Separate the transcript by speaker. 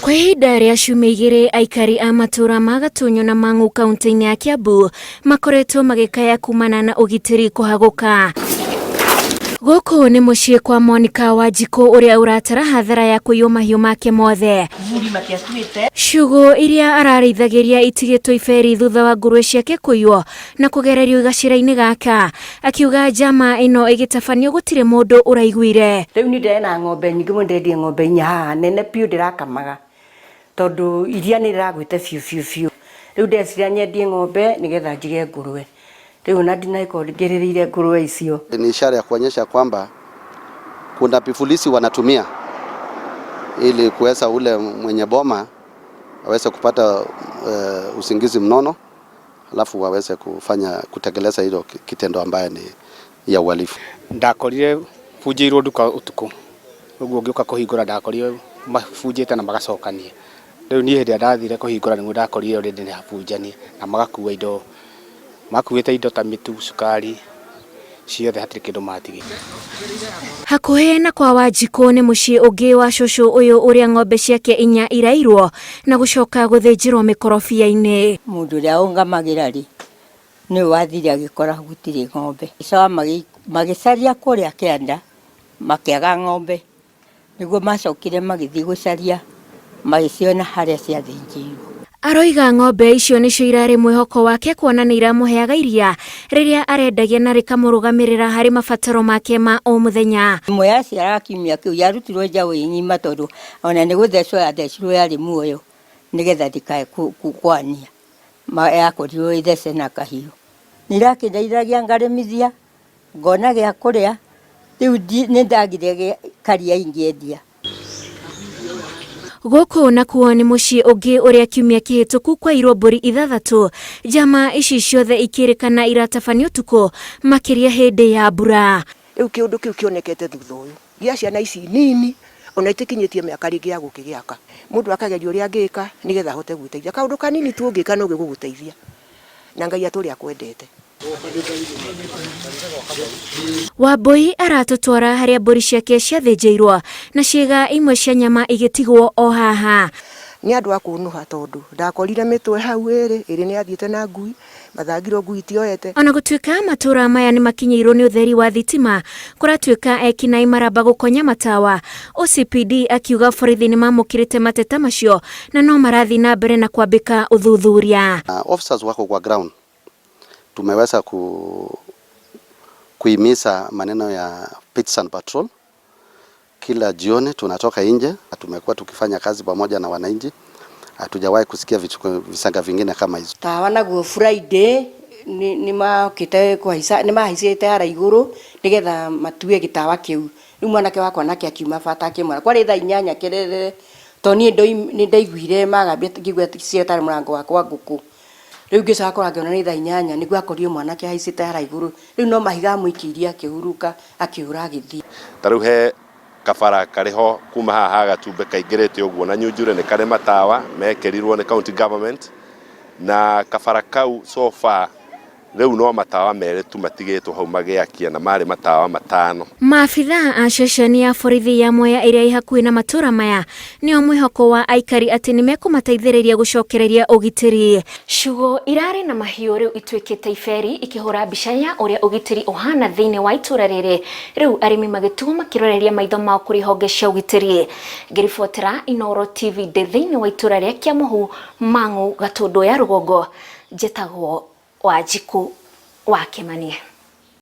Speaker 1: Kwa ihinda rĩa ciumia igĩrĩ, aikari a matũra ma Gatunyo na Mang'u kaunti-inĩ ya Kiambu makoretwo magĩkaya kumana na ũgitĩri kũhagũka. Gũkũ nĩ mũciĩ kwa Monica Wanjikũ ũrĩa ũratara hathara ya kũiywo mahiũ make mothe. Ciugũ iria ararĩithagĩria itigĩtwo iberi thutha wa ngũrũwe ciake kũiywo na kũgererio gacĩra-inĩ gaka. Akiuga njama ĩno ĩgĩtabanio gũtirĩ mũndũ ũraiguire.
Speaker 2: Rĩu nĩ ndĩrena ng'ombe nyingĩ, mũno ndendie ng'ombe inya haha nene biũ ndĩrakamaga tondũ iria nĩ rĩragwĩte biũ. Rĩu ndeciria nyendie ng'ombe nĩgetha njige ngũrũwe. Rĩu na ndinaiko ngerĩrĩire ngũrũwe icio.
Speaker 3: Ni ishara ya kuonyesha kwamba kuna vifulisi wanatumia ili kuweza ule mwenye boma aweze kupata usingizi mnono, alafu waweze kutekeleza hilo kitendo ambaye ni ya uhalifu.
Speaker 4: Ndakorire bujĩirwo nduka utuku. Ũguo ngĩũka kũhingũra ndakorire mabunjĩte na magacokania. Rĩu niĩ hĩndĩ ndathire kũhingũra nĩguo ndakorire already nĩ habunjanie na magakuua indo. Makuĩte indo ta mĩtu, cukari, ciothe hatirĩ kĩndũ matigĩte.
Speaker 1: Hakuhĩ na kwa Wanjikũ nĩ mũciĩ ũngĩ wa cũcũ ũyũ ũrĩa ng'ombe ciake inya irairwo na gũcoka gũthĩnjĩrwo mĩkorobia-inĩ.
Speaker 2: Mũndũ ũrĩa ũngamagĩra rĩ nĩ wathire agĩkora gũtirĩ ng'ombe. Icawa magĩcaria kũrĩa kĩanda makĩaga ng'ombe. Nĩguo macokire magĩthiĩ gũcaria magĩciona harĩa ciathĩnjĩirwo.
Speaker 1: Aroiga ng'ombe icio nĩcio irarĩ mwĩhoko wake kuona nĩ iramũheaga iria rĩrĩa arendagia na rĩkamũrũgamĩrĩra harĩ mabataro make ma o mũthenya.
Speaker 2: Imwe yaciara kiumia kĩu yarutirwo njaũ ĩnyima tondũ ona nĩ gũthecwo yathecirwo yarĩ muoyo nĩgetha ndikae kwania. Yakorirwo ĩthece na kahiũ. Nĩ irakĩndeithagia ngarĩmithia ngona gĩa kũrĩa. Rĩu nĩ ndagire karia ingĩendia.
Speaker 1: Gũkũ nakuo nĩ mũciĩ ũngĩ ũrĩa kiumia kĩhĩtũku kwairwo mbũri 6. Njama ici ciothe ikĩrĩkana iratabanio ũtukũ makĩria hĩndĩ ya mbura.
Speaker 5: Rĩu kĩũndũ kĩu kĩonekete thutha ũyũ. Gĩa ciana ici nini ona itikinyĩtie mĩaka rĩngĩ ya gũkĩgĩaka. Mũndũ akageria ũrĩa angĩka nĩgetha ahote gwĩteithia. Kaũndũ kanini tu ũngĩka no gĩgũgũteithia. Na Ngai atũrĩa akwendete.
Speaker 1: Wambui aratũtwara harĩa mbũri ciake ciathĩnjĩirwo na ciĩga imwe cia nyama igĩtigwo o haha.
Speaker 5: Nĩ andũ a kũnũha tondũ ndakorire mĩtwe hau ĩrĩ nĩ athiĩte na ngui, mathagirwo ngui itioete.
Speaker 1: Ona gũtuĩka matũra maya nĩ makinyĩirwo nĩ ũtheri wa thitima, kũratuĩka ekinaĩ maramba gũkonya matawa. OCPD akiuga borithi nĩ mamũkĩrĩte mateta macio na no marathiĩ na mbere na kwambĩka ũthuthuria.
Speaker 3: Officers wako kwa ground. Tumeweza kuhimiza maneno ya pitch and patrol. Kila jioni tunatoka nje, tumekuwa tukifanya kazi pamoja na wananchi. Hatujawahi kusikia visanga vingine kama hizo.
Speaker 2: Tawa naguo Friday ni makite kuhaica, ni mahaicite ara iguru nigetha matue gitawa kiu. Riu mwanake wakwa nake akiuma bata akimwana. Kwari thaa 8 kerere toni ni ndaiguire magambia ngigwe cietare murango wakwa nguku. Rĩu ngĩcakora ngĩona nĩ thaa 8 nĩguo akorio mwanake haicite hara igũrũ. Rĩu no mahiga mũikiria akĩhuruka akĩũra agĩthiĩ.
Speaker 6: Tarĩu he kabara kariho kuma haha Gatumbe kaingĩrĩte ũguo na Nyunjure nĩ karĩ matawa mekerirwo nĩ county government na kabara kau so far rĩu no matawa merĩ tu matigĩtwo hau magĩakia na marĩ matawa 5.
Speaker 1: Maabitha a ceceni ya borithi ya Mwea ĩrĩa ĩhakuhĩ na matũra maya nĩo mwĩhoko wa aikari atĩ nĩ mekũmateithĩrĩria gũcokereria ũgitĩri. Ciugũ irarĩ na mahiũ rĩu ituĩkĩte iberi ikĩhũra mbica ya ũrĩa ũgitĩri ũhana thĩinĩ wa itũra rĩrĩ. Rĩu arĩmi magĩtugwo makĩroreria maitho mao kũrĩ honge cia ũgitĩri. Ngĩribotera Inooro TV thĩinĩ wa itũra rĩa Kiamũhu, Mang'u, Gatũndũ ya rũgongo. Njĩtagwo Wanjikũ wa Kĩmani.